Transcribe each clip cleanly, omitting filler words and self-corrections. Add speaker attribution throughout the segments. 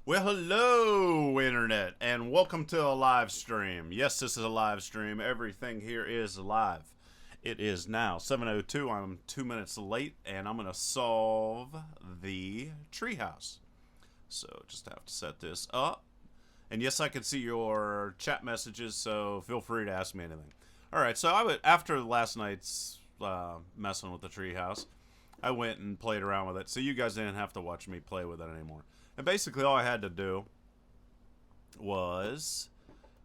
Speaker 1: Well, hello, Internet, and welcome to a live stream. Yes, this is a live stream. Everything here is live. It is now 7:02. I'm 2 minutes late, and I'm going to solve the treehouse. So, just have to set this up. And yes, I can see your chat messages, so feel free to ask me anything. All right, so after last night's messing with the treehouse, I went and played around with it, so you guys didn't have to watch me play with it anymore. And basically all I had to do was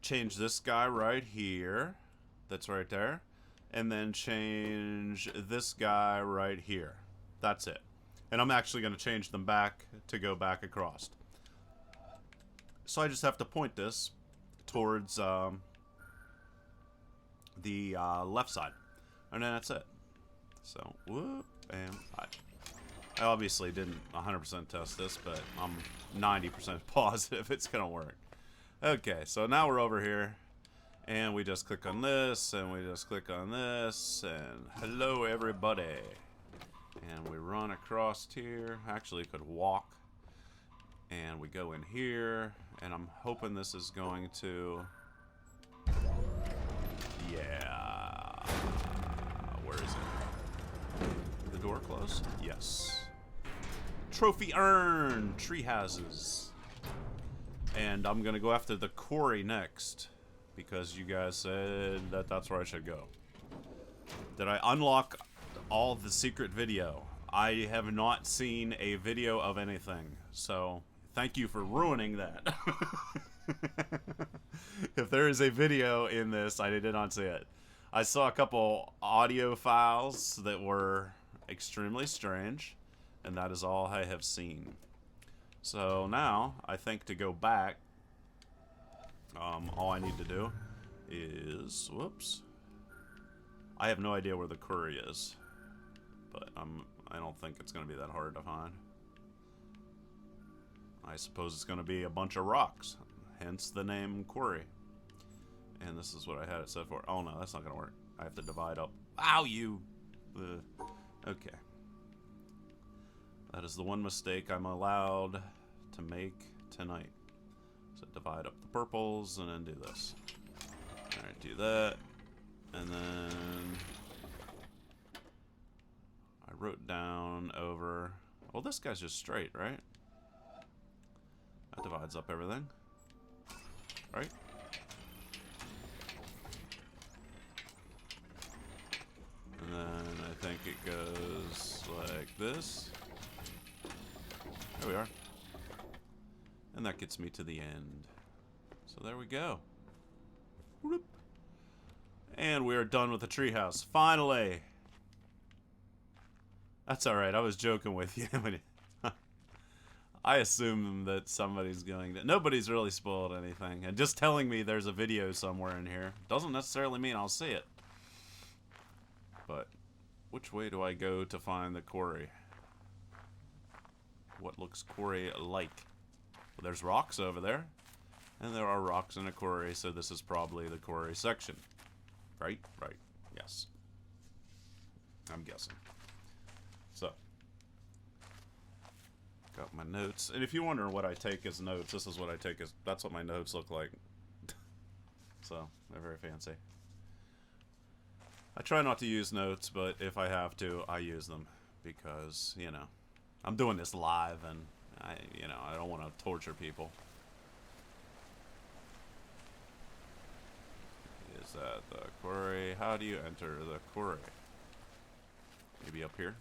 Speaker 1: change this guy right here, that's right there, and then change this guy right here. That's it. And I'm actually going to change them back to go back across. So I just have to point this towards the left side. And then that's it. So, whoop, and I obviously didn't 100% test this, but I'm 90% positive it's going to work. Okay, so now we're over here, and we just click on this, and we just click on this, and hello everybody. And we run across here. Actually, could walk. And we go in here, and I'm hoping this is going to... Yeah. Where is it? The door closed? Yes. Trophy earned! Tree houses. And I'm gonna go after the Quarry next, because you guys said that that's where I should go. Did I unlock all the secret video? I have not seen a video of anything, so thank you for ruining that. If there is a video in this, I did not see it. I saw a couple audio files that were extremely strange, and that is all I have seen. So now, I think to go back, all I need to do is, whoops. I have no idea where the quarry is, but I don't think it's going to be that hard to find. I suppose it's going to be a bunch of rocks, hence the name Quarry. And this is what I had it set for. Oh no, that's not going to work. I have to divide up. Ow, you! Okay. That is the one mistake I'm allowed to make tonight. So divide up the purples and then do this. Alright, do that. And then I wrote down over... Well, this guy's just straight, right? That divides up everything. Right? And then I think it goes like this. There we are. And that gets me to the end. So there we go. Whoop. And we are done with the treehouse. Finally! That's alright, I was joking with you. I assume that somebody's going to... Nobody's really spoiled anything. And just telling me there's a video somewhere in here doesn't necessarily mean I'll see it. But which way do I go to find the quarry? What looks quarry-like? Well, there's rocks over there. And there are rocks in a quarry, so this is probably the quarry section. Right? Right. Yes. I'm guessing. So. Got my notes. And if you wonder what I take as notes, this is what I take as... That's what my notes look like. So, they're very fancy. I try not to use notes, but if I have to, I use them. Because, you know, I'm doing this live, and I don't want to torture people. Is that the quarry? How do you enter the quarry? Maybe up here?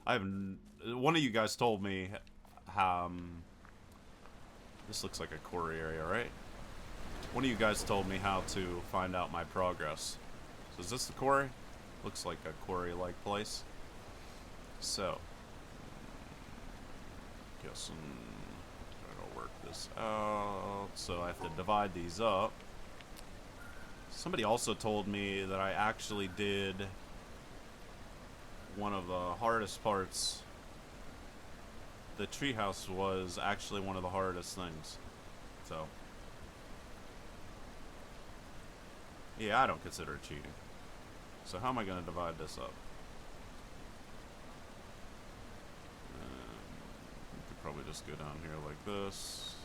Speaker 1: One of you guys told me how... this looks like a quarry area, right? One of you guys told me how to find out my progress. So is this the quarry? Looks like a quarry-like place. So, guess I'm trying to work this out. So I have to divide these up. Somebody also told me that I actually did one of the hardest parts. The treehouse was actually one of the hardest things. So, yeah, I don't consider it cheating. So how am I going to divide this up? probably just go down here like this.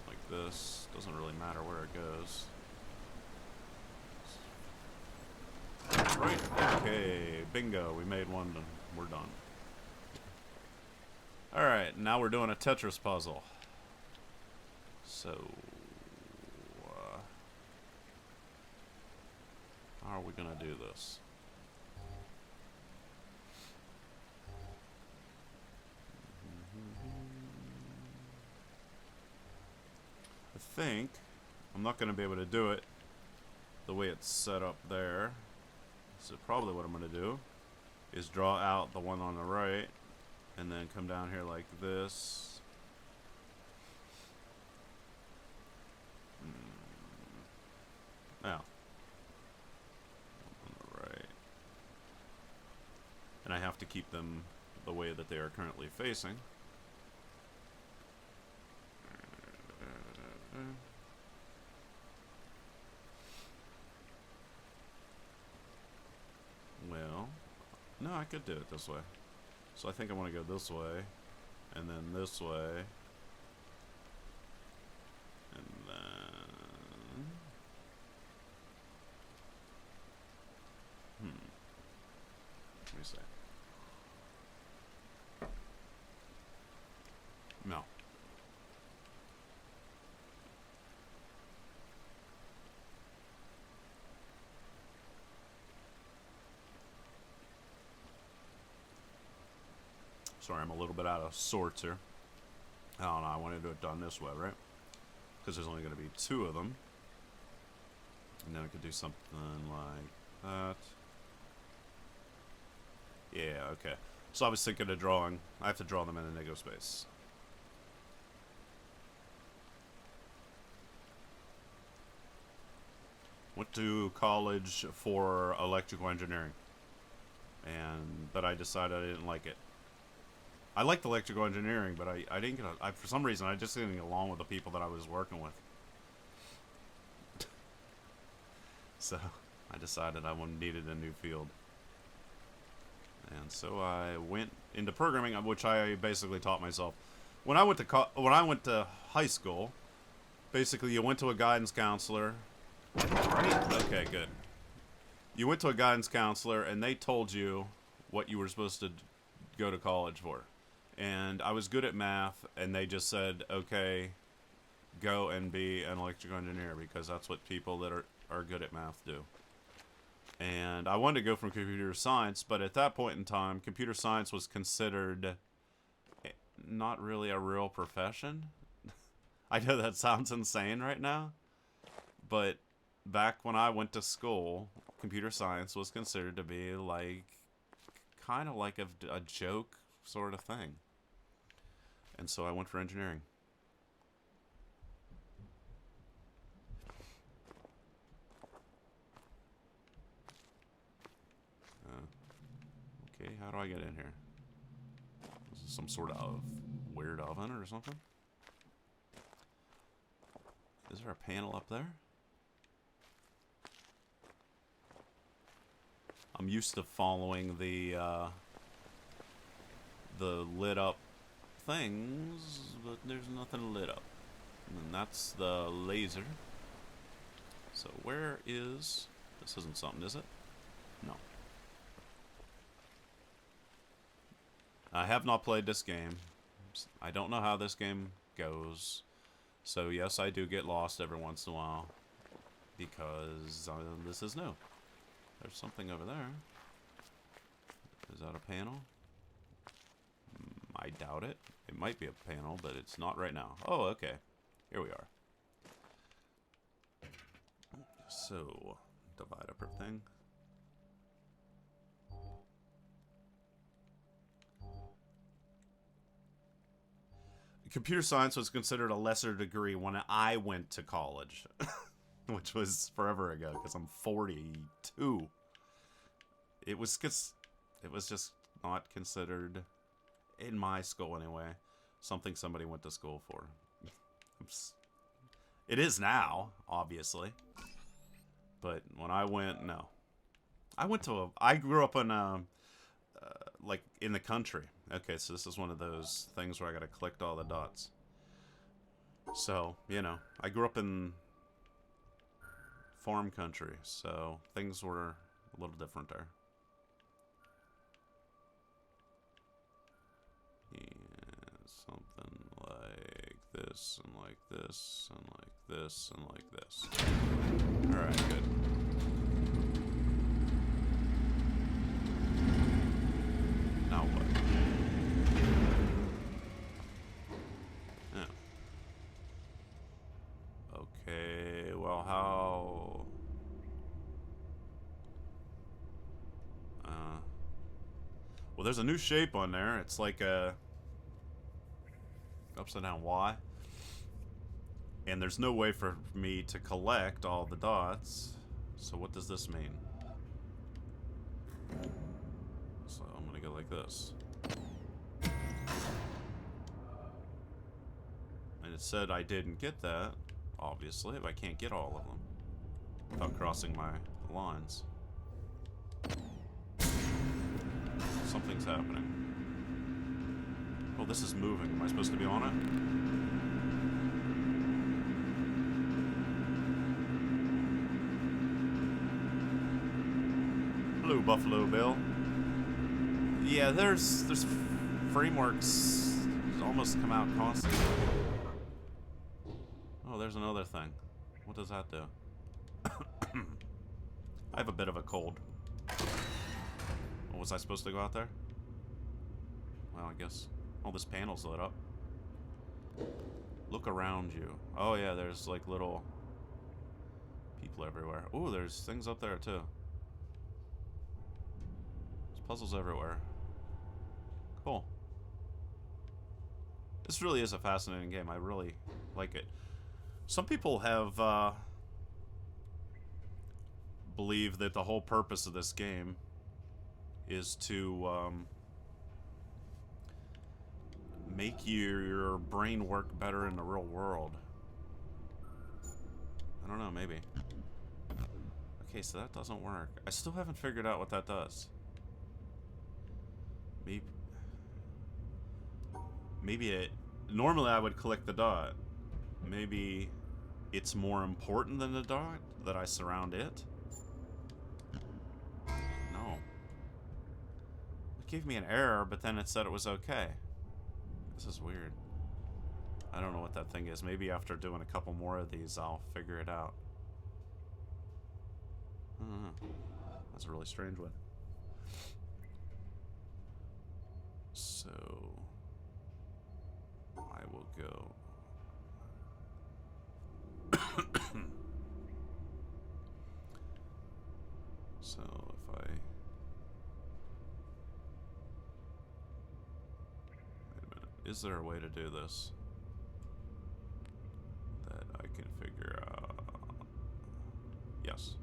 Speaker 1: Like this. Doesn't really matter where it goes. Right. Okay. Bingo. We made one. We're done. Alright. Now we're doing a Tetris puzzle. So... how are we going to do this? I think I'm not going to be able to do it the way it's set up there. So probably what I'm going to do is draw out the one on the right and then come down here like this. Now, on the right. And I have to keep them the way that they are currently facing. Well, no, I could do it this way. So I think I want to go this way, and then this way, and then... Let me see. No. Sorry, I'm a little bit out of sorts here. I don't know, I want to do it done this way, right? Because there's only going to be two of them. And then I could do something like that. Yeah, okay. So I was thinking of drawing. I have to draw them in a negative space. Went to college for electrical engineering. But I decided I didn't like it. I liked electrical engineering, but I didn't get for some reason, I just didn't get along with the people that I was working with. So, I decided I needed a new field. And so I went into programming, which I basically taught myself. When I went to high school, basically you went to a guidance counselor. Right? Okay, good. You went to a guidance counselor, and they told you what you were supposed to go to college for. And I was good at math, and they just said, okay, go and be an electrical engineer, because that's what people that are good at math do. And I wanted to go from computer science, but at that point in time, computer science was considered not really a real profession. I know that sounds insane right now, but back when I went to school, computer science was considered to be like, kind of like a joke sort of thing. And so I went for engineering. Okay, how do I get in here? Is this some sort of weird oven or something? Is there a panel up there? I'm used to following the lit up things, but there's nothing lit up. And that's the laser. So where is... This isn't something, is it? No. I have not played this game. I don't know how this game goes. So yes, I do get lost every once in a while. Because this is new. There's something over there. Is that a panel? I doubt it. It might be a panel, but it's not right now. Oh, okay. Here we are. So, divide up everything. Computer science was considered a lesser degree when I went to college. Which was forever ago, because I'm 42. It was just not considered, in my school anyway, something somebody went to school for. It is now, obviously. But when I went, no. I grew up in, like, in the country. Okay, so this is one of those things where I gotta collect all the dots. So, you know, I grew up in farm country, so things were a little different there. And something like this, and like this, and like this, and like this. Alright, good. Now what? Yeah. Okay, well, how... Well, there's a new shape on there. It's like a upside down Y. And there's no way for me to collect all the dots. So what does this mean? So I'm gonna go like this. And it said I didn't get that, obviously, if I can't get all of them without crossing my lines. Something's happening. Oh, this is moving. Am I supposed to be on it? Hello, Buffalo Bill. Yeah, there's frameworks almost come out constantly. Oh, there's another thing. What does that do? I have a bit of a cold. Oh, was I supposed to go out there? Well, I guess. Oh, this panel's lit up. Look around you. Oh, yeah, there's like little people everywhere. Oh, there's things up there, too. There's puzzles everywhere. Cool. This really is a fascinating game. I really like it. Some people have believe that the whole purpose of this game is to make your brain work better in the real world. I don't know, maybe. Okay, so that doesn't work. I still haven't figured out what that does. Maybe it... Normally I would collect the dot. Maybe it's more important than the dot that I surround it? No. It gave me an error, but then it said it was okay. This is weird. I don't know what that thing is. Maybe after doing a couple more of these, I'll figure it out. That's a really strange one. So... I will go... So, if I... Wait a minute. Is there a way to do this that I can figure out? Yes.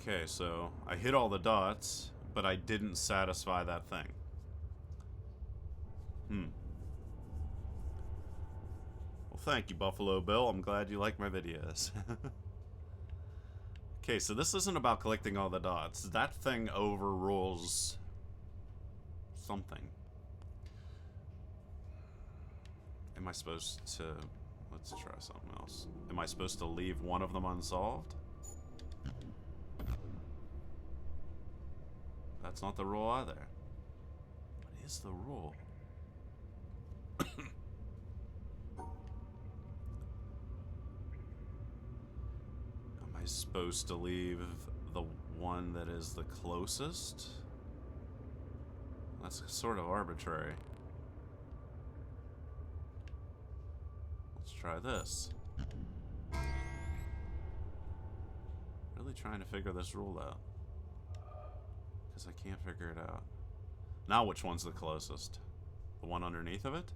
Speaker 1: Okay, so I hit all the dots, but I didn't satisfy that thing. Well, thank you, Buffalo Bill. I'm glad you like my videos. Okay, so this isn't about collecting all the dots. That thing overrules something. Am I supposed to... Let's try something else. Am I supposed to leave one of them unsolved? That's not the rule either. What is the rule? Am I supposed to leave the one that is the closest? That's sort of arbitrary. Let's try this. Really trying to figure this rule out. Because I can't figure it out. Now which one's the closest? The one underneath of it?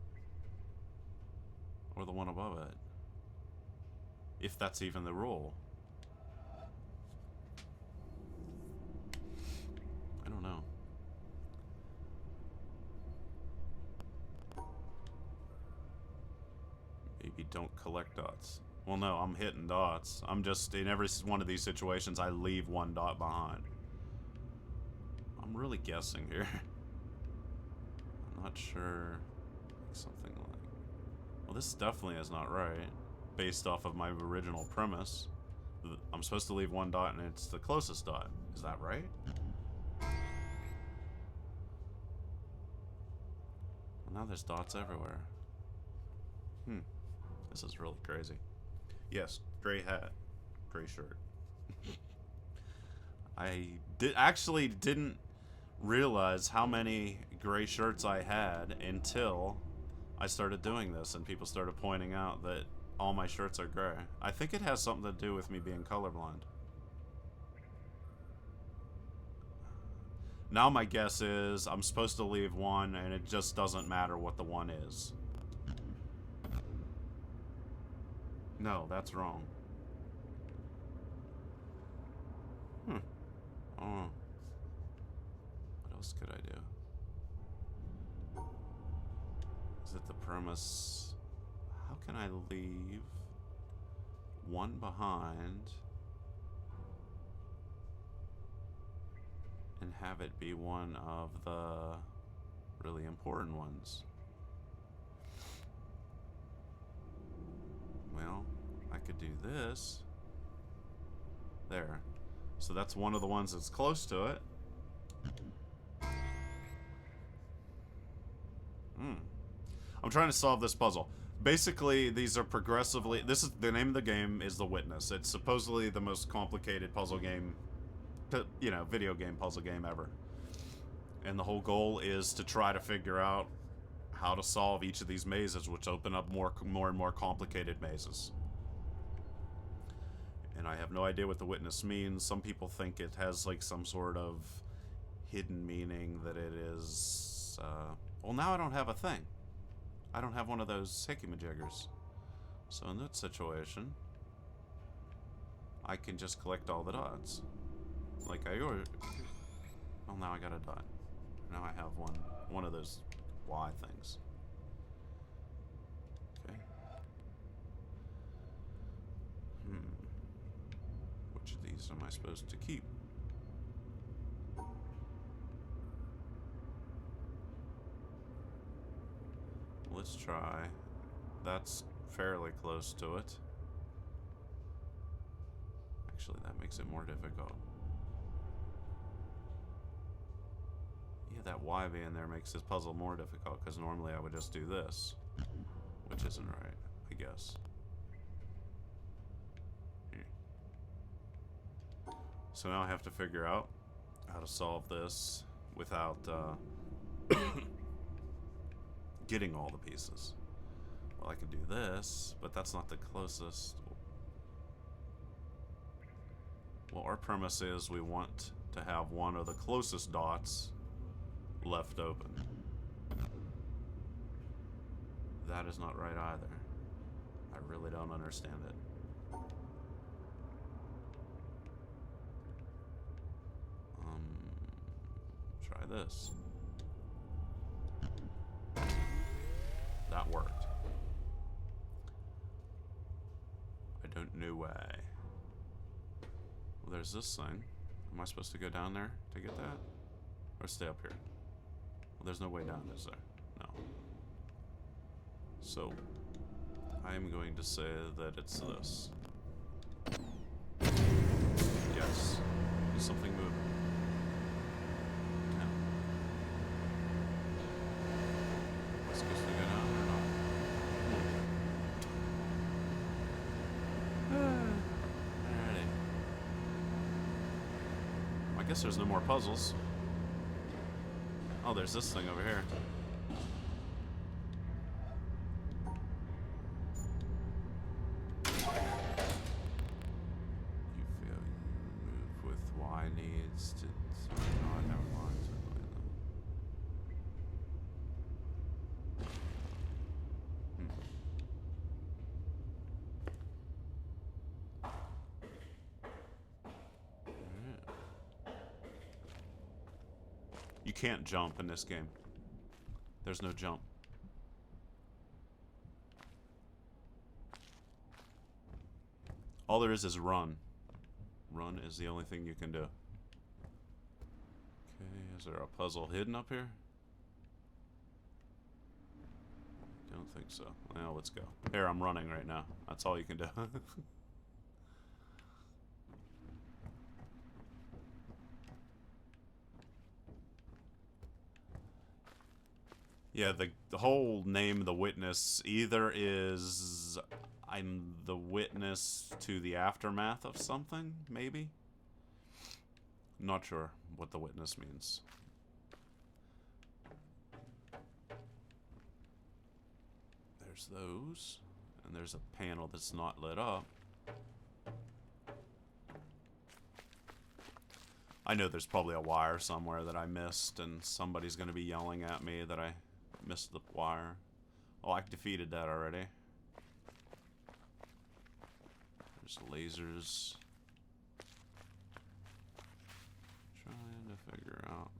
Speaker 1: Or the one above it? If that's even the rule. I don't know. Maybe don't collect dots. Well, no, I'm hitting dots. I'm just, in every one of these situations, I leave one dot behind. I'm really guessing here. I'm not sure. Something like... Well, this definitely is not right, based off of my original premise. I'm supposed to leave one dot, and it's the closest dot. Is that right? Well, now there's dots everywhere. This is really crazy. Yes, gray hat, gray shirt. I actually didn't realize how many gray shirts I had until I started doing this and people started pointing out that all my shirts are gray. I think it has something to do with me being colorblind. Now my guess is I'm supposed to leave one and it just doesn't matter what the one is. No, that's wrong. Oh. What else could I do? Is it the premise? How can I leave one behind and have it be one of the really important ones? Well, I could do this. There. So that's one of the ones that's close to it. I'm trying to solve this puzzle. Basically, these are progressively... This is the name of the game is The Witness. It's supposedly the most complicated puzzle game, you know, video game puzzle game ever. And the whole goal is to try to figure out how to solve each of these mazes, which open up more and more complicated mazes. And I have no idea what The Witness means. Some people think it has like some sort of hidden meaning, that it is... well, now I don't have a thing. I don't have one of those hickey-majiggers. So in that situation, I can just collect all the dots. Like I ordered. Well, now I got a dot. Now I have one of those Y things. Okay. Which of these am I supposed to keep? Let's try. That's fairly close to it. Actually, that makes it more difficult. Yeah, that Y being there makes this puzzle more difficult, because normally I would just do this, which isn't right, I guess. Here. So now I have to figure out how to solve this without getting all the pieces. Well, I could do this, but that's not the closest. Well, our premise is we want to have one of the closest dots left open. That is not right either. I really don't understand it. Try this. That worked. I don't know why. Well, there's this thing. Am I supposed to go down there to get that? Or stay up here? Well, there's no way down, is there? No. So, I am going to say that it's this. Yes. There's something moving. Yeah. Am I supposed to go down or not? Alrighty. I guess there's no more puzzles. Oh, there's this thing over here. You feel you move with Y needs to... Oh, never mind. You can't jump in this game. There's no jump. All there is run. Run is the only thing you can do. Okay, is there a puzzle hidden up here? Don't think so. Well, let's go. Here, I'm running right now. That's all you can do. Yeah, the whole name, the witness, either is I'm the witness to the aftermath of something, maybe? Not sure what the witness means. There's those, and there's a panel that's not lit up. I know there's probably a wire somewhere that I missed, and somebody's going to be yelling at me that I missed the wire. Oh, I defeated that already. There's lasers. Trying to figure out.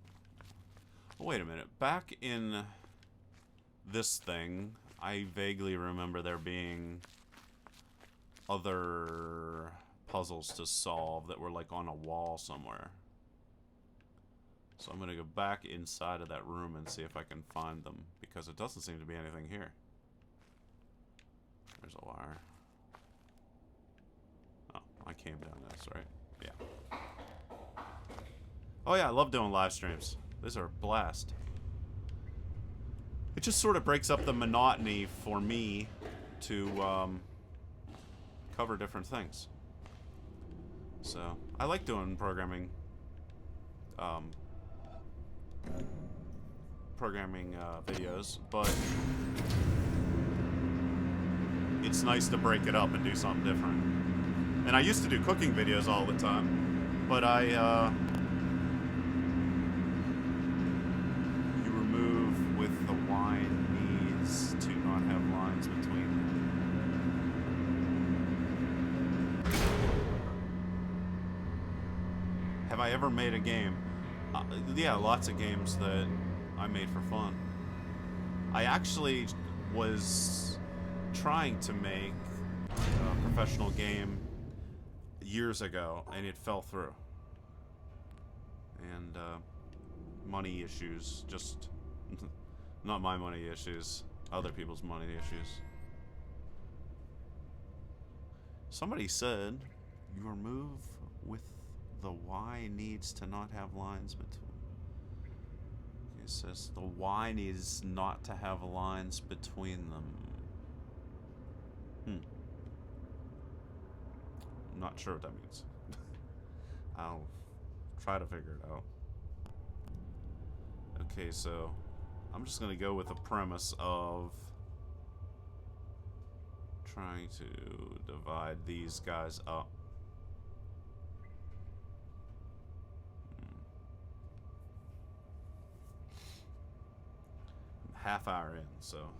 Speaker 1: Oh, wait a minute. Back in this thing, I vaguely remember there being other puzzles to solve that were like on a wall somewhere. So I'm going to go back inside of that room and see if I can find them, because it doesn't seem to be anything here. There's a wire. Oh, I came down this, right? Yeah. Oh yeah, I love doing live streams. These are a blast. It just sort of breaks up the monotony for me to cover different things. So, I like doing programming videos, but it's nice to break it up and do something different. And I used to do cooking videos all the time, but you remove with the wine needs to not have lines between them. Have I ever made a game? Yeah, lots of games that I made for fun. I actually was trying to make a professional game years ago, and it fell through. And money issues, just not my money issues, other people's money issues. Somebody said you remove with the Y needs to not have lines between. It says the Y needs not to have lines between them. I'm not sure what that means. I'll try to figure it out. Okay, so I'm just gonna go with the premise of trying to divide these guys up. Half hour in, so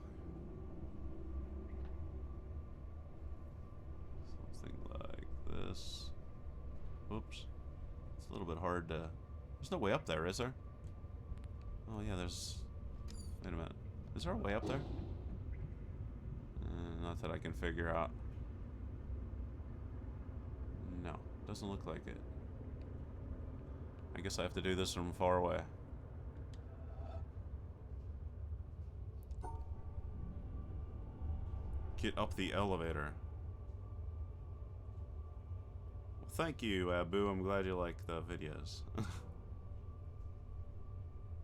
Speaker 1: something like this. Oops. It's a little bit hard to... There's no way up there, is there? Oh yeah, there's... Wait a minute. Is there a way up there? Not that I can figure out. No, doesn't look like it. I guess I have to do this from far away. Get up the elevator. Well, thank you, Abu. I'm glad you like the videos.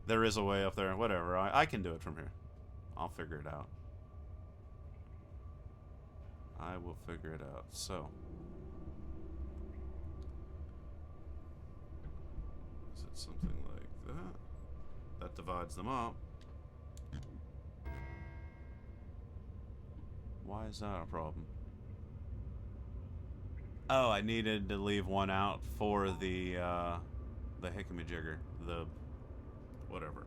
Speaker 1: There is a way up there. Whatever. I can do it from here. I'll figure it out. I will figure it out. So. Is it something like that? That divides them up. Why is that a problem? Oh, I needed to leave one out for the hickamajigger, the whatever.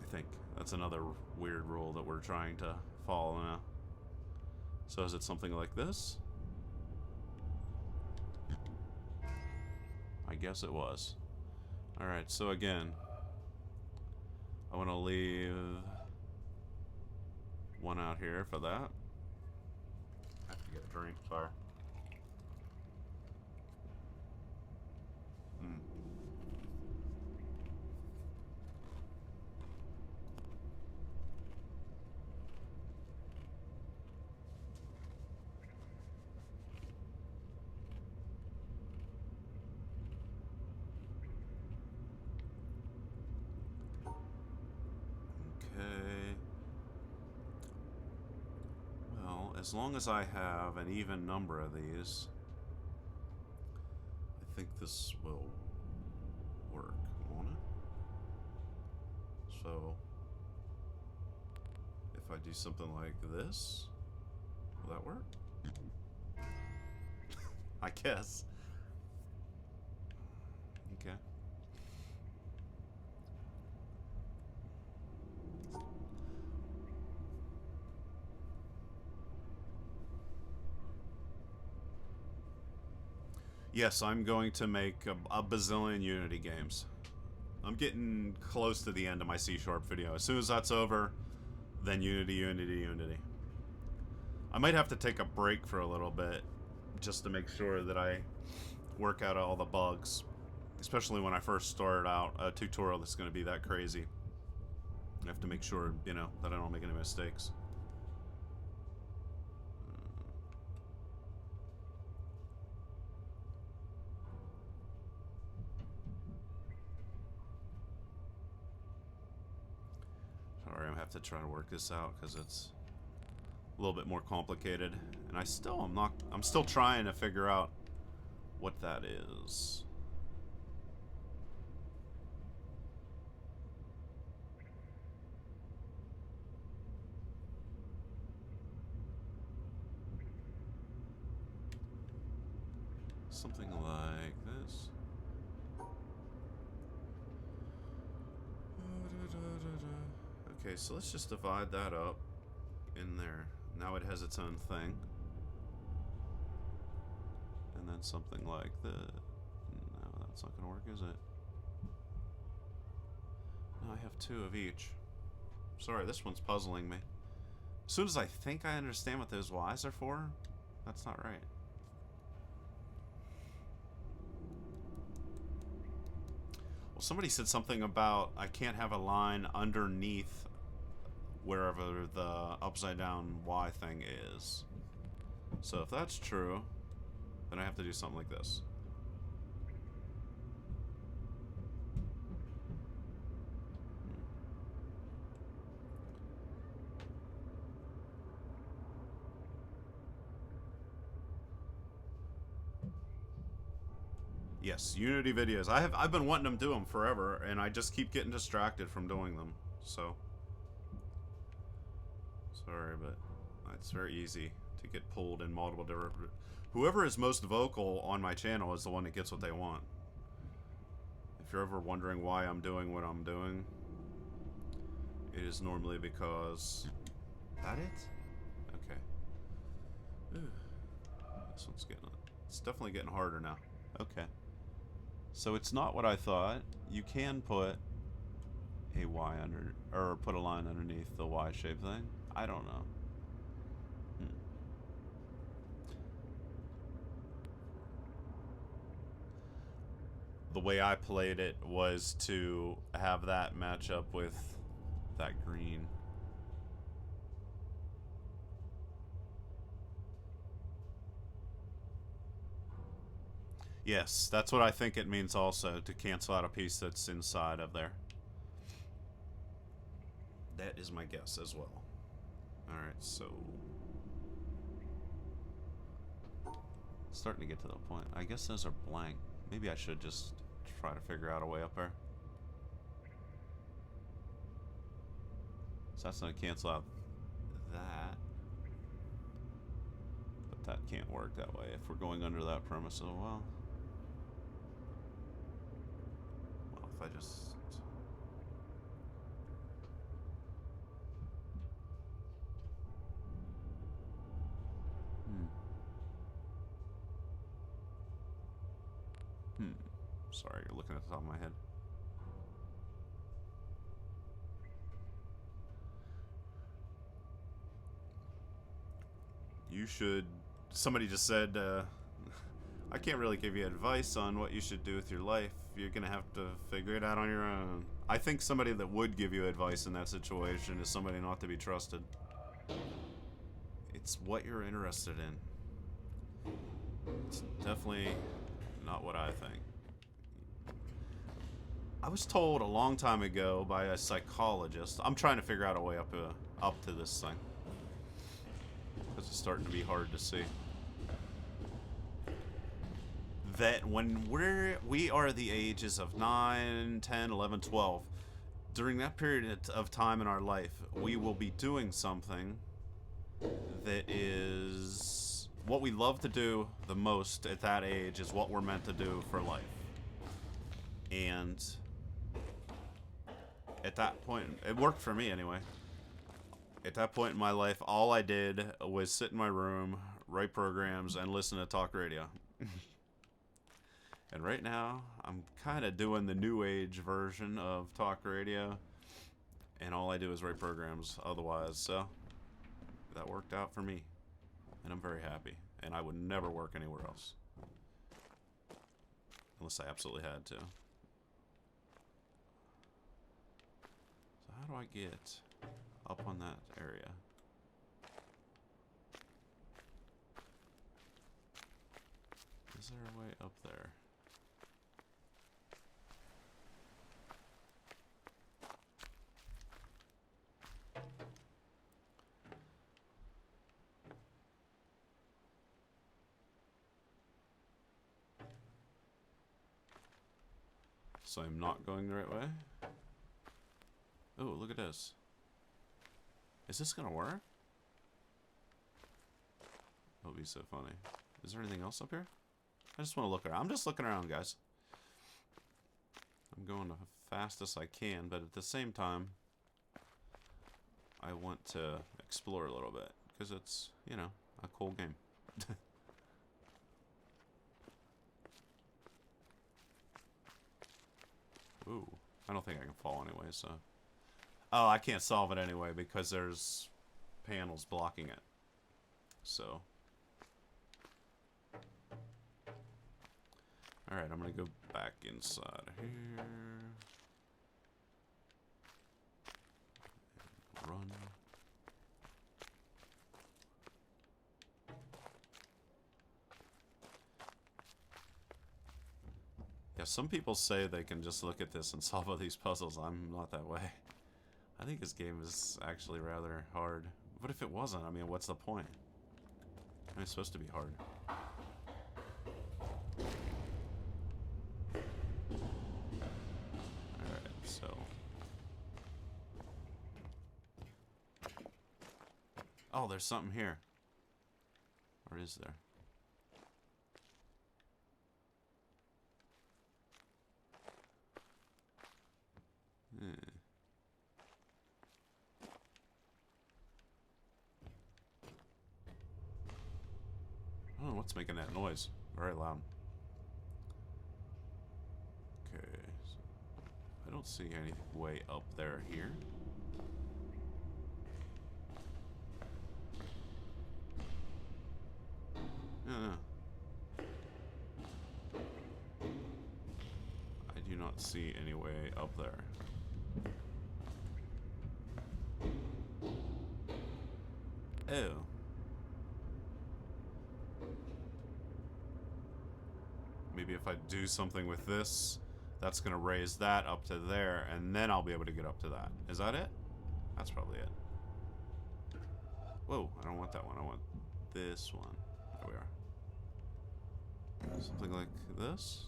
Speaker 1: I think that's another weird rule that we're trying to follow now. So is it something like this? I guess it was. Alright, so again, I want to leave one out here for that. I have to get a drink, sorry. as long as I have an even number of these, I think this will work, won't it? So, if I do something like this, will that work? I guess. Okay. Yes, I'm going to make a bazillion Unity games. I'm getting close to the end of my C# video. As soon as that's over, then Unity, Unity, Unity. I might have to take a break for a little bit just to make sure that I work out all the bugs. Especially when I first start out a tutorial that's going to be that crazy. I have to make sure, you know, that I don't make any mistakes. Sorry, I'm going to have to try to work this out because it's a little bit more complicated. And I'm still trying to figure out what that is. Something like this. Okay, so let's just divide that up in there. Now it has its own thing. And then something like the... No, that's not gonna work, is it? No, I have two of each. Sorry, this one's puzzling me. As soon as I think I understand what those Y's are for, that's not right. Well, somebody said something about I can't have a line underneath wherever the upside down Y thing is. So if that's true, then I have to do something like this. Yes, Unity videos. I've been wanting to do them forever, and I just keep getting distracted from doing them. So sorry, but it's very easy to get pulled in multiple different... Whoever is most vocal on my channel is the one that gets what they want. If you're ever wondering why I'm doing what I'm doing, it is normally because... That it? Okay. Ooh. This one's getting... It's definitely getting harder now. Okay. So it's not what I thought. You can put a Y under... Or put a line underneath the Y-shaped thing. I don't know. The way I played it was to have that match up with that green. Yes, that's what I think it means also, to cancel out a piece that's inside of there. That is my guess as well. Alright, so... Starting to get to the point. I guess those are blank. Maybe I should just try to figure out a way up there. So that's going to cancel out that. But that can't work that way if we're going under that premise as well. Well, if I just... Sorry, you're looking at the top of my head. You should... Somebody just said, I can't really give you advice on what you should do with your life. You're gonna have to figure it out on your own. I think somebody that would give you advice in that situation is somebody not to be trusted. It's what you're interested in. It's definitely not what I think. I was told a long time ago by a psychologist. I'm trying to figure out a way up to this thing. because it's starting to be hard to see. That when we are the ages of 9, 10, 11, 12, during that period of time in our life, we will be doing something that is what we love to do the most at that age is what we're meant to do for life. And at that point, it worked for me anyway. At that point in my life, all I did was sit in my room, write programs, and listen to talk radio. And right now, I'm kind of doing the new age version of talk radio, and all I do is write programs otherwise, so that worked out for me, and I'm very happy, and I would never work anywhere else, unless I absolutely had to. So how do I get up on that area? Is there a way up there? So I'm not going the right way? Oh, look at this. Is this gonna work? That would be so funny. Is there anything else up here? I just want to look around. I'm just looking around, guys. I'm going the fastest I can, but at the same time, I want to explore a little bit, because it's, you know, a cool game. Ooh, I don't think I can fall anyway, so... Oh, I can't solve it anyway, because there's panels blocking it. So... Alright, I'm gonna go back inside here. Run. Yeah, some people say they can just look at this and solve all these puzzles. I'm not that way. I think this game is actually rather hard. What if it wasn't? I mean, what's the point? I mean, it's supposed to be hard. Alright, so... Oh, there's something here. Or is there? I don't know what's making that noise. Very loud. Okay. So I don't see any way up there here. I do not see any way up there. Oh. Maybe if I do something with this, that's going to raise that up to there, and then I'll be able to get up to that. Is that it? That's probably it. Whoa, I don't want that one. I want this one. There we are. Something like this?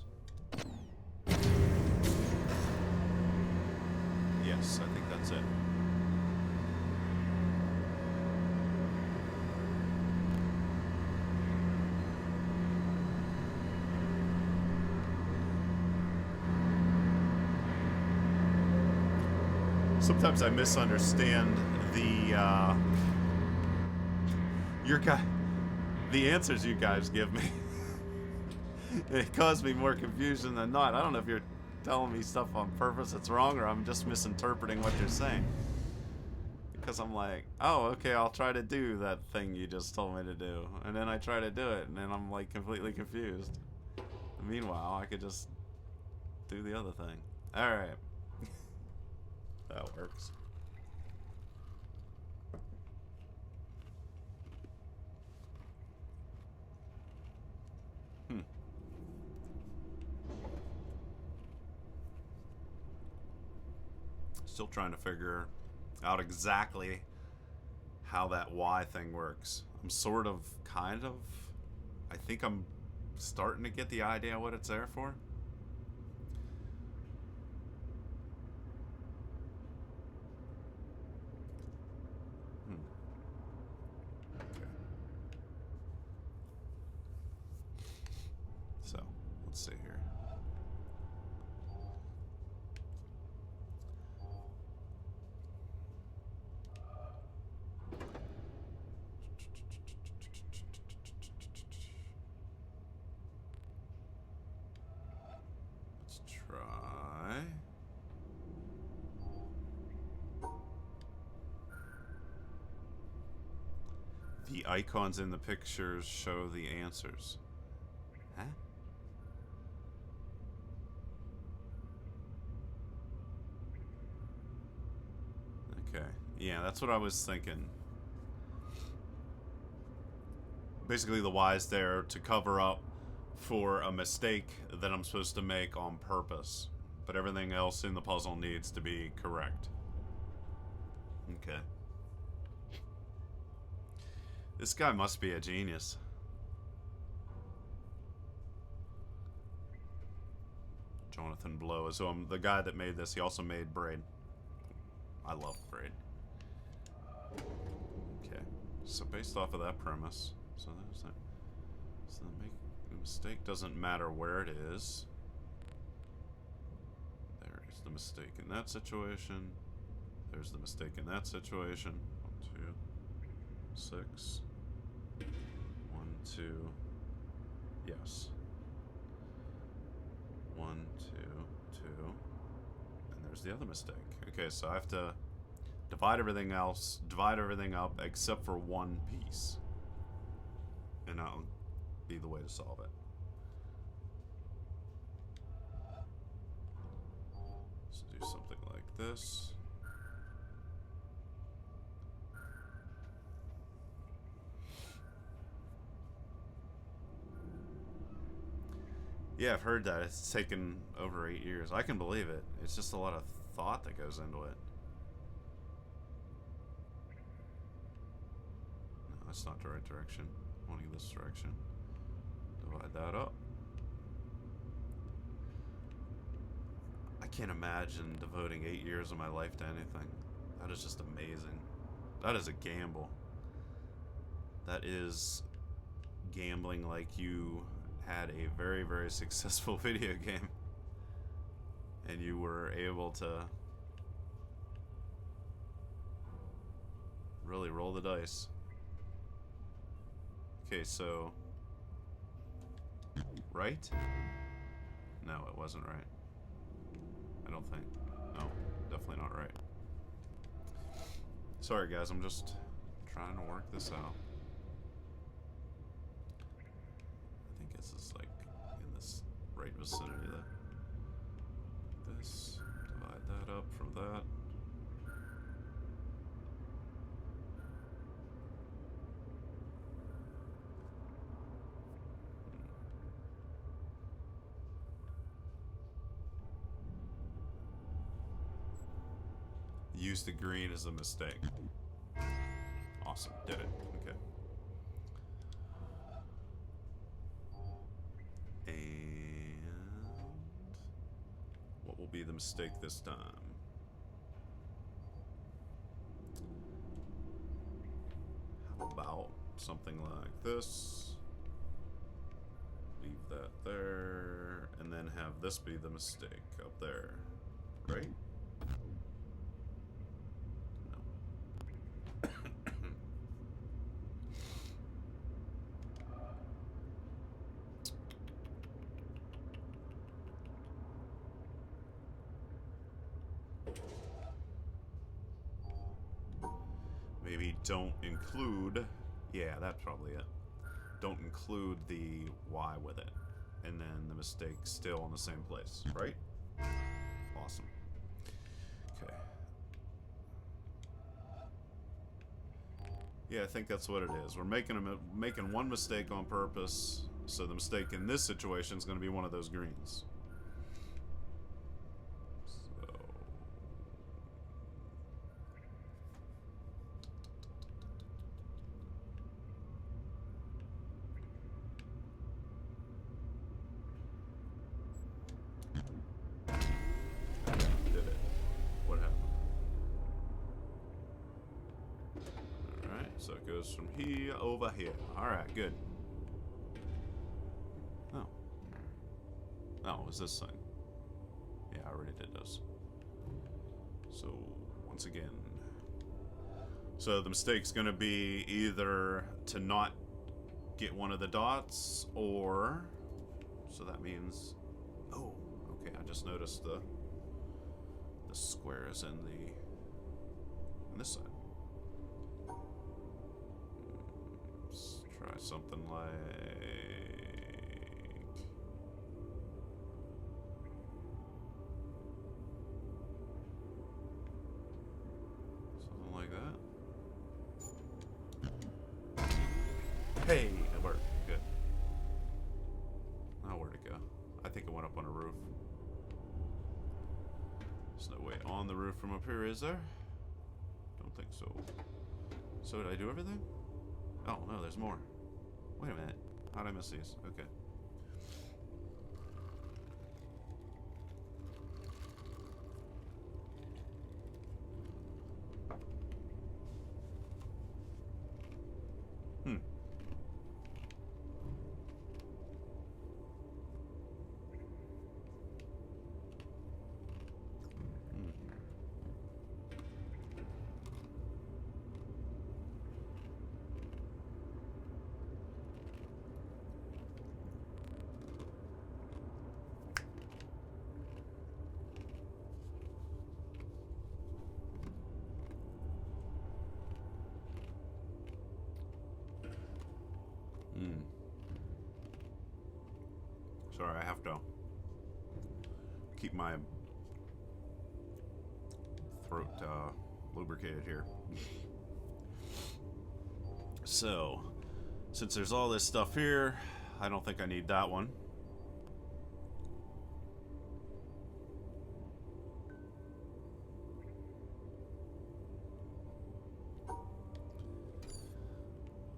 Speaker 1: Yes, I think that's it. Sometimes I misunderstand the answers you guys give me. It caused me more confusion than not. I don't know if you're telling me stuff on purpose that's wrong, or I'm just misinterpreting what you're saying. Because I'm like, oh, okay, I'll try to do that thing you just told me to do. And then I try to do it, and then I'm like completely confused. And meanwhile, I could just do the other thing. Alright. That works. Still trying to figure out exactly how that Y thing works. I'm sort of, kind of, I think I'm starting to get the idea what it's there for. Okay. So, let's see here. Let's try. The icons in the pictures show the answers. Huh? Okay. Yeah, that's what I was thinking. Basically, the Y's there to cover up for a mistake that I'm supposed to make on purpose. But everything else in the puzzle needs to be correct. Okay. This guy must be a genius. Jonathan Blow. So I'm the guy that made this. He also made Braid. I love Braid. Okay. So based off of that premise, so there's that. So the mistake doesn't matter where it is. There is the mistake in that situation. There's the mistake in that situation. 1, 2, 6. 1, 2. Yes. 1, 2, 2. And there's the other mistake. Okay, so I have to divide everything else, divide everything up except for one piece. And that'll be the way to solve it. Let's do something like this. Yeah, I've heard that. It's taken over 8 years. I can believe it. It's just a lot of thought that goes into it. No, that's not the right direction. I want to go this direction. Divide that up. I can't imagine devoting 8 years of my life to anything. That is just amazing. That is a gamble. That is gambling like you had a very, very successful video game and you were able to really roll the dice. Okay, so right? No, it wasn't right. I don't think. No, definitely not right. Sorry guys, I'm just trying to work this out. I think it's just like in this right vicinity there. This, divide that up from that. Use the green as a mistake. Awesome, did it. Okay. And what will be the mistake this time? How about something like this? Leave that there, and then have this be the mistake up there, right? Maybe don't include, yeah, that's probably it. Don't include the Y with it. And then the mistake's still in the same place, right? Awesome. Okay. Yeah, I think that's what it is. We're making one mistake on purpose, so the mistake in this situation is going to be one of those greens. So it goes from here over here. Alright, good. Oh. Oh, it was this thing. Yeah, I already did those. So, once again. So the mistake's gonna be either to not get one of the dots, or... So that means... Oh, okay, I just noticed the squares in this side. Let's try something like... Something like that. Hey, it worked. Good. Now where'd it go? I think it went up on a roof. There's no way on the roof from up here, is there? Don't think so. So did I do everything? Oh, no, there's more. Wait a minute. How did I miss these? Okay. Hmm. Sorry, I have to keep my throat lubricated here. So, since there's all this stuff here, I don't think I need that one.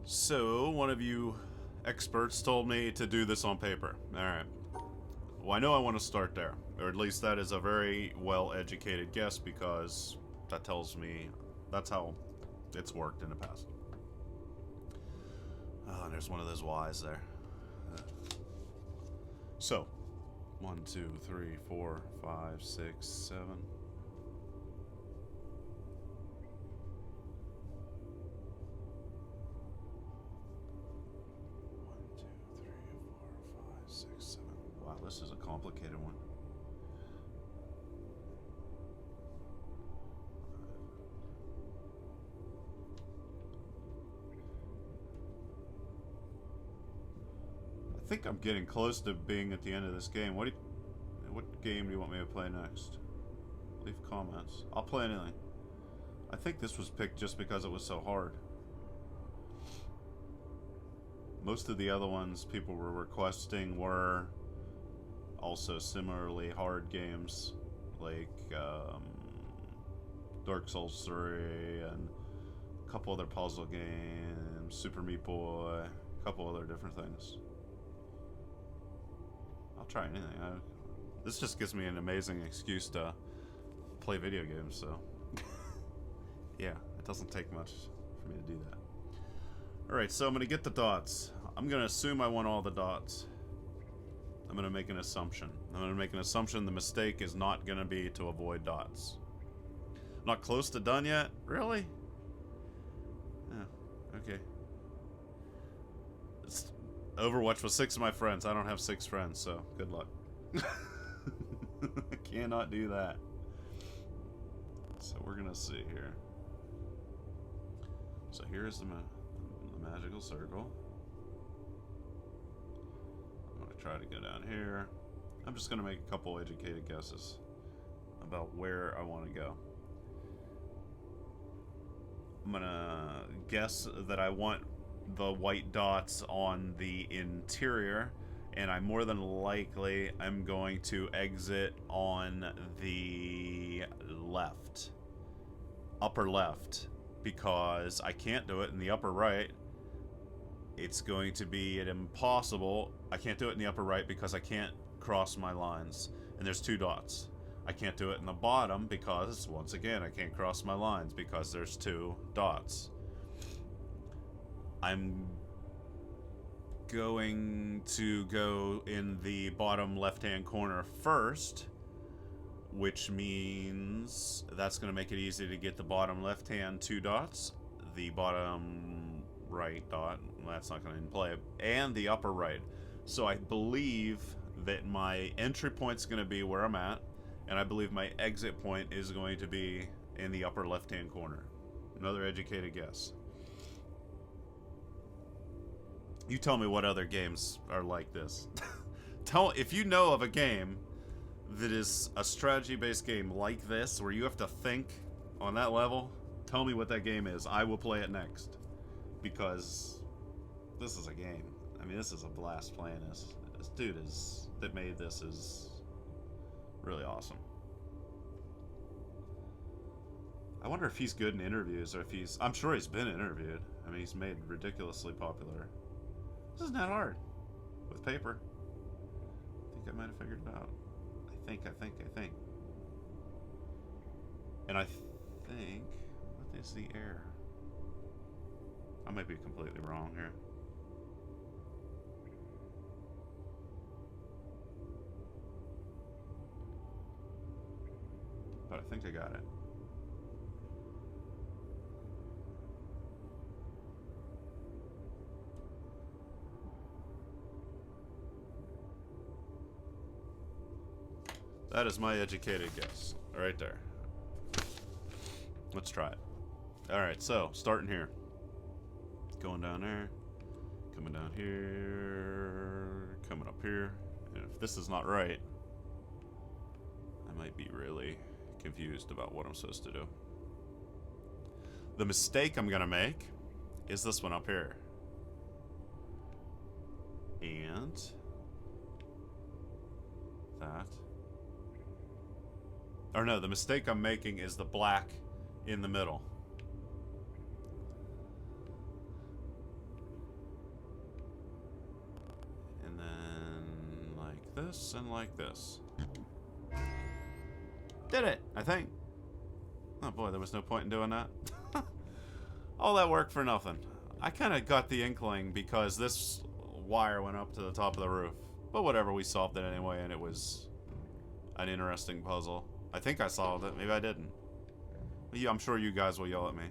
Speaker 1: So, one of you experts told me to do this on paper. Alright. Well, I know I want to start there. Or at least that is a very well-educated guess, because that tells me that's how it's worked in the past. Oh, and there's one of those Y's there. So, 1, 2, 3, 4, 5, 6, 7... 6, 7. Wow, this is a complicated one. I think I'm getting close to being at the end of this game. What game do you want me to play next? Leave comments. I'll play anything. I think this was picked just because it was so hard. Most of the other ones people were requesting were also similarly hard games, like Dark Souls 3 and a couple other puzzle games, Super Meat Boy, a couple other different things. I'll try anything. This just gives me an amazing excuse to play video games, so yeah, it doesn't take much for me to do that. Alright, so I'm going to get the dots. I'm going to assume I want all the dots. I'm going to make an assumption. I'm going to make an assumption the mistake is not going to be to avoid dots. Not close to done yet? Really? Yeah, okay. It's Overwatch with 6 of my friends. I don't have 6 friends, so good luck. I cannot do that. So we're going to see here. So here's the magical circle. I'm going to try to go down here. I'm just going to make a couple educated guesses about where I want to go. I'm going to guess that I want the white dots on the interior, and I more than likely am going to exit on the left, upper left, because I can't do it in the upper right. It's going to be an impossible. I can't do it in the upper right because I can't cross my lines, and there's 2 dots. I can't do it in the bottom because, once again, I can't cross my lines because there's 2 dots. I'm going to go in the bottom left-hand corner first, which means that's going to make it easy to get the bottom left-hand 2 dots, the bottom right dot, well, that's not going to play, and the upper right. So I believe that my entry point's going to be where I'm at, and I believe my exit point is going to be in the upper left-hand corner. Another educated guess. You tell me what other games are like this. If you know of a game that is a strategy-based game like this, where you have to think on that level, tell me what that game is. I will play it next. Because this is a game. I mean, this is a blast playing this. This dude that made this is really awesome. I wonder if he's good in interviews, or if he's... I'm sure he's been interviewed. I mean, he's made ridiculously popular. This isn't that hard. With paper. I think I might have figured it out. I think. And I think... What is the air? I might be completely wrong here. But I think I got it. That is my educated guess. Right there. Let's try it. Alright, so, starting here. Going down there. Coming down here. Coming up here. And if this is not right, I might be really confused about what I'm supposed to do. The mistake I'm going to make is this one up here. And that. Or no, the mistake I'm making is the black in the middle. And then like this and like this. Did it, I think. Oh boy, there was no point in doing that. All that work for nothing. I kind of got the inkling because this wire went up to the top of the roof. But whatever, we solved it anyway, and it was an interesting puzzle. I think I solved it. Maybe I didn't. Yeah, I'm sure you guys will yell at me.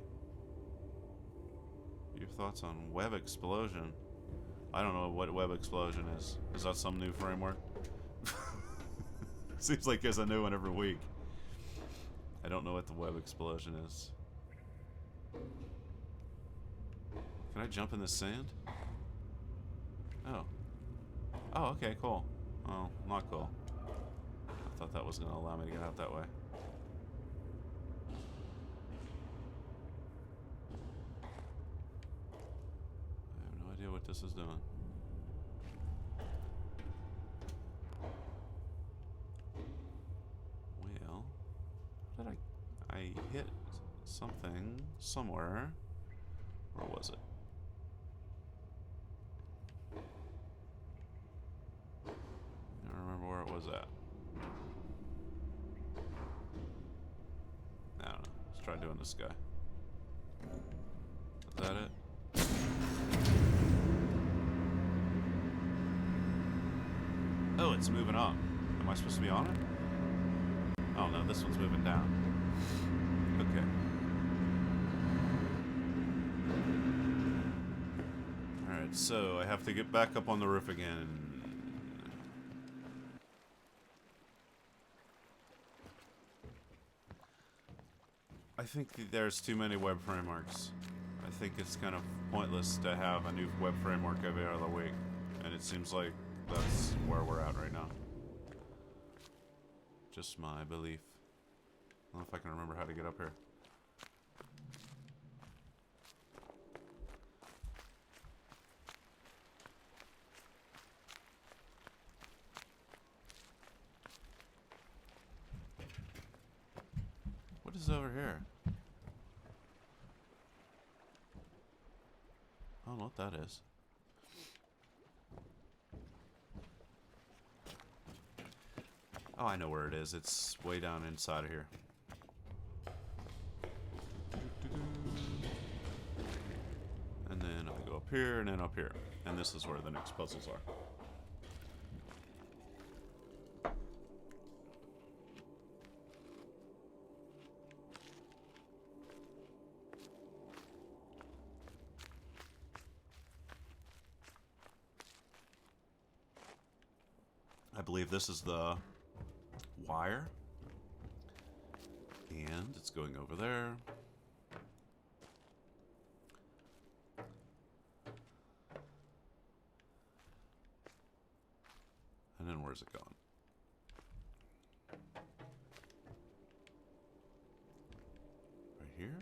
Speaker 1: Your thoughts on web explosion? I don't know what web explosion is. Is that some new framework? Seems like there's a new one every week. I don't know what the web explosion is. Can I jump in the sand? Oh. Oh, okay, cool. Oh, not cool. I thought that was going to allow me to get out that way. I have no idea what this is doing. Well, how did I hit something somewhere. Where was it? I don't remember where it was at. I don't know. Let's try doing this guy. Is that it? Oh, it's moving up. Am I supposed to be on it? Oh no, this one's moving down. Okay. Alright, so I have to get back up on the roof again. I think there's too many web frameworks. I think it's kind of pointless to have a new web framework every other week. And it seems like that's where we're at right now. Just my belief. I don't know if I can remember how to get up here. What is over here? I don't know what that is. Oh, I know where it is. It's way down inside of here. And then I go up up here, and then up here. And this is where the next puzzles are. I believe this is the wire. And it's going over there. And then where's it going? Right here?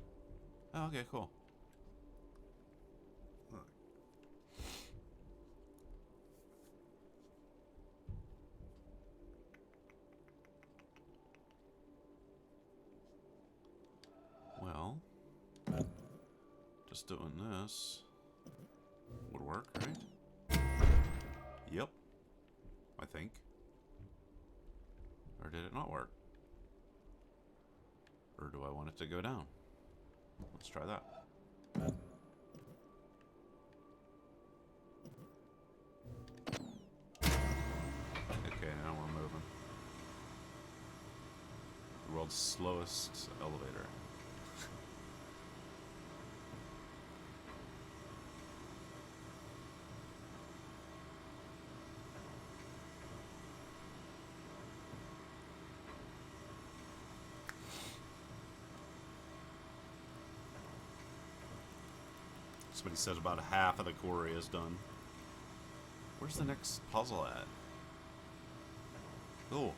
Speaker 1: Oh, okay, cool. Well, just doing this would work, right? Yep. I think. Or did it not work? Or do I want it to go down? Let's try that. Okay, now we're moving. The world's slowest elevator. Somebody says about half of the quarry is done. Where's the next puzzle at? Oh.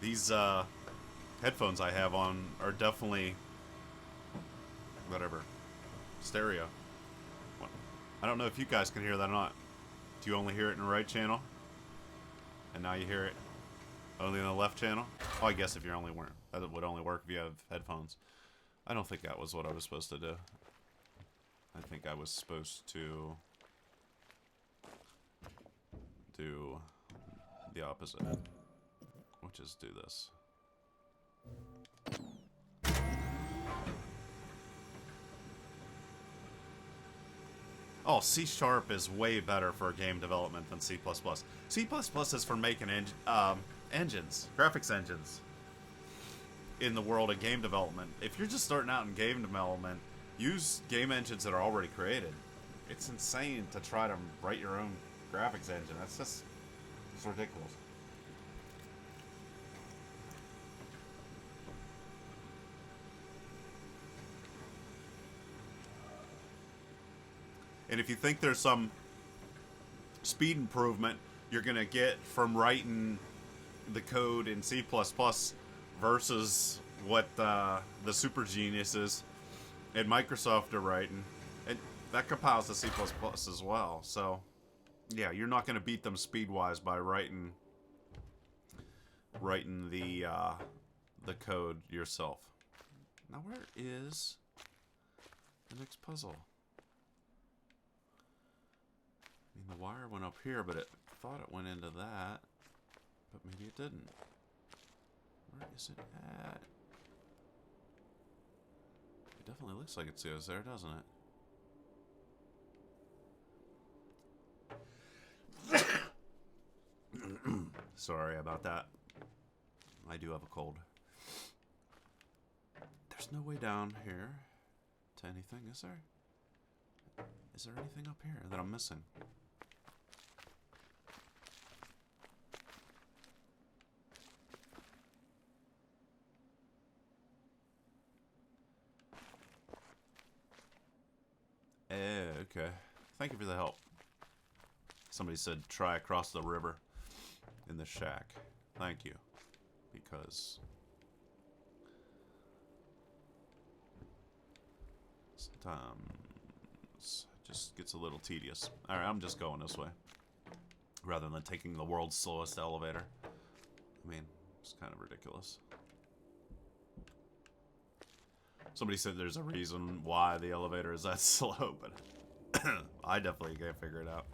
Speaker 1: These headphones I have on are definitely whatever. Stereo. I don't know if you guys can hear that or not. Do you only hear it in the right channel? And now you hear it only in the left channel? Oh, I guess if you're only wearing, that would only work if you have headphones. I don't think that was what I was supposed to do. I think I was supposed to do the opposite, which is do this. Oh, C# is way better for game development than C++. C++ is for making engines, graphics engines. In the world of game development, if you're just starting out in game development, use game engines that are already created. It's insane to try to write your own graphics engine. It's ridiculous. And if you think there's some speed improvement you're gonna get from writing the code in C++ versus what the super geniuses at Microsoft are writing, and that compiles to C++ as well. So, yeah, you're not going to beat them speed-wise by writing the code yourself. Now, where is the next puzzle? I mean, the wire went up here, but it thought it went into that, but maybe it didn't. Where is it at? It definitely looks like it goes there, doesn't it? Sorry about that. I do have a cold. There's no way down here to anything, is there? Is there anything up here that I'm missing? Okay. Thank you for the help. Somebody said try across the river in the shack. Thank you. Because sometimes it just gets a little tedious. Alright, I'm just going this way. Rather than taking the world's slowest elevator. I mean, it's kind of ridiculous. Somebody said there's a reason why the elevator is that slow, but I definitely can't figure it out.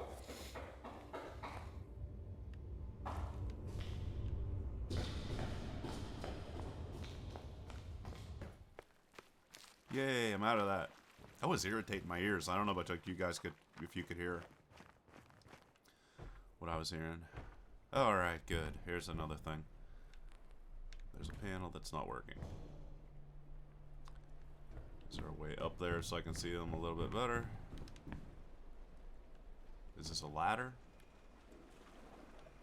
Speaker 1: Yay, I'm out of that. That was irritating my ears. I don't know about you guys if you could hear what I was hearing. Alright, good. Here's another thing. There's a panel that's not working. Is there a way up there so I can see them a little bit better? Is this a ladder?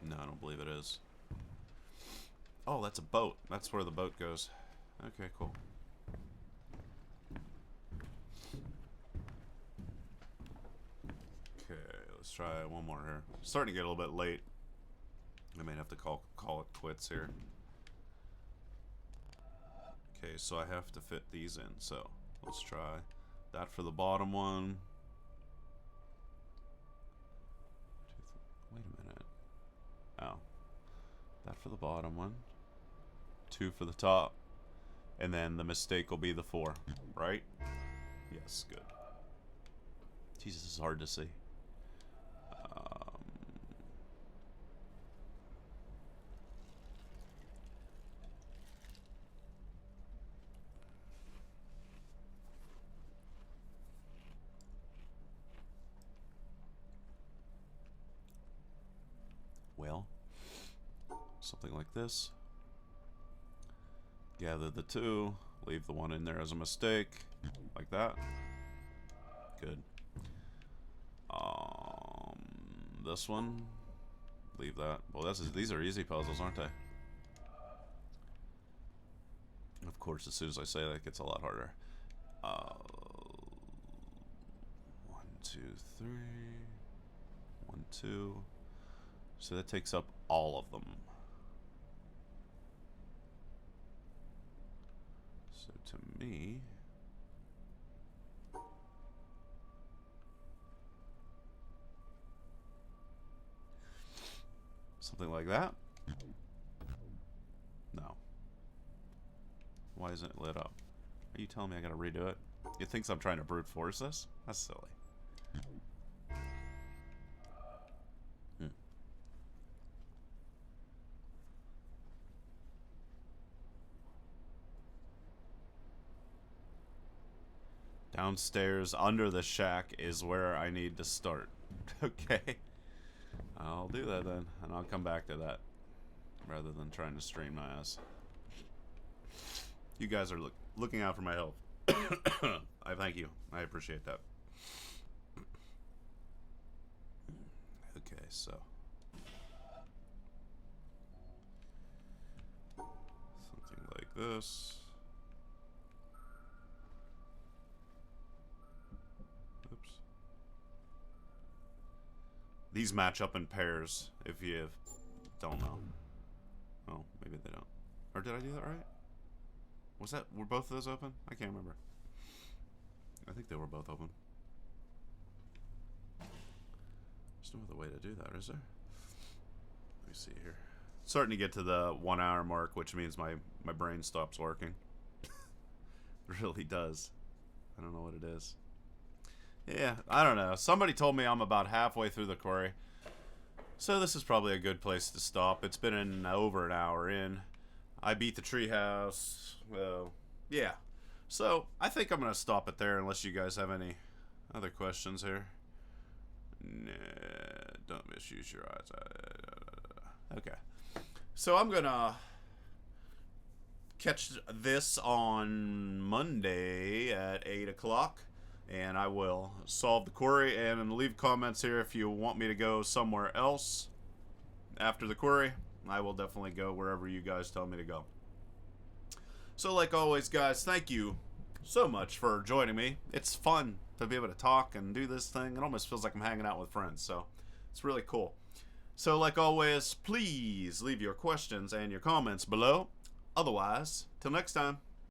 Speaker 1: No, I don't believe it is. Oh, that's a boat. That's where the boat goes. Okay, cool. Okay, let's try one more here. It's starting to get a little bit late. I may have to call it quits here. Okay, so I have to fit these in. So let's try that for the bottom one. Wait a minute. Oh. That for the bottom one. 2 for the top. And then the mistake will be the 4. Right? Yes, good. Jesus, this is hard to see. Well, something like this. Gather the 2, leave the 1 in there as a mistake, like that. Good. This one, leave that. Well, these are easy puzzles, aren't they? Of course, as soon as I say that, it gets a lot harder. 1, 2, 3. 1, 2. So that takes up all of them. So to me, something like that. No. Why isn't it lit up? Are you telling me I gotta redo it? You think I'm trying to brute force this? That's silly. Downstairs under the shack is where I need to start. Okay. I'll do that then, and I'll come back to that rather than trying to strain my ass. You guys are looking out for my health. I thank you. I appreciate that. Okay, so something like this. These match up in pairs, if you don't know. Oh, maybe they don't. Or did I do that right? Were both of those open? I can't remember. I think they were both open. There's no other way to do that, is there? Let me see here. It's starting to get to the 1 hour mark, which means my brain stops working. It really does. I don't know what it is. Yeah, I don't know. Somebody told me I'm about halfway through the quarry. So this is probably a good place to stop. It's been over an hour in. I beat the treehouse. Well, yeah. So I think I'm going to stop it there unless you guys have any other questions here. Nah, don't misuse your eyes. Okay. So I'm going to catch this on Monday at 8 o'clock. And I will solve the query, and leave comments here if you want me to go somewhere else after the query. I will definitely go wherever you guys tell me to go. So like always, guys, thank you so much for joining me. It's fun to be able to talk and do this thing. It almost feels like I'm hanging out with friends, so it's really cool. So like always, please leave your questions and your comments below. Otherwise, till next time.